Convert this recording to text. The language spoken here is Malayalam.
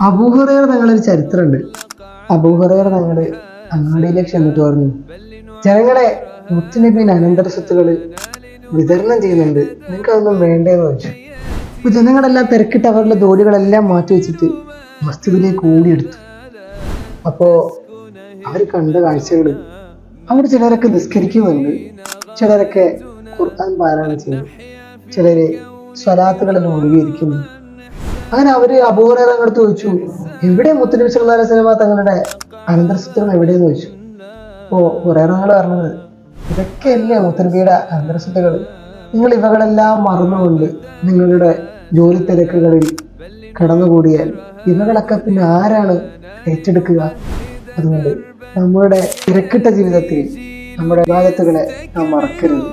അബൂഹുറൈറ തങ്ങളൊരു ചരിത്രമുണ്ട്. അബൂഹുറൈറ തങ്ങള് അങ്ങാടിയിലേക്ക് ചെന്നിട്ട് പറഞ്ഞു, ജനങ്ങളെ മുത്തുനബിന്റെ അനന്തര സ്വത്തുകള് വിതരണം ചെയ്യുന്നുണ്ട്, നിങ്ങൾക്ക് അതൊന്നും വേണ്ടേന്ന് വെച്ചു. അപ്പൊ ജനങ്ങളെല്ലാം തിരക്കിട്ട് അവരുടെ ജോലികളെല്ലാം മാറ്റി വെച്ചിട്ട് മസ്ജിദിലേക്ക് ഓടിയെടുത്തു. അപ്പോ അവർ കണ്ട കാഴ്ചകള്, അവിടെ ചിലരൊക്കെ നിസ്കരിക്കുന്നുണ്ട്, ചിലരൊക്കെ ഖുർആൻ പാരായണം ചെയ്യുന്നു, ചിലര് സ്വലാത്തുകളിൽ മുഴുകിയിരിക്കുന്നു. അങ്ങനെ അവര് അബൂഹുറൈറ തങ്ങളടുത്ത് ചോദിച്ചു, എവിടെ മുത്തുനബി സല്ലല്ലാഹു അലൈഹി വസല്ലമ തങ്ങളുടെ അനന്തരസ്വത്വം എവിടെയെന്ന് ചോദിച്ചു. അപ്പോ ഹുറൈറ തങ്ങൾ പറഞ്ഞത്, ഇതൊക്കെയല്ലേ മുത്തുനബിയുടെ അനന്തരസ്വത്തുകൾ, നിങ്ങൾ ഇവകളെല്ലാം മറന്നുകൊണ്ട് നിങ്ങളുടെ ജോലി തിരക്കുകളിൽ കടന്നുകൂടിയാൽ ഇവകളൊക്കെ പിന്നെ ആരാണ് ഏറ്റെടുക്കുക? അതുകൊണ്ട് നമ്മുടെ തിരക്കിട്ട ജീവിതത്തിൽ നമ്മുടെ ഇബാദത്തുകളെ നാം മറക്കരുത്.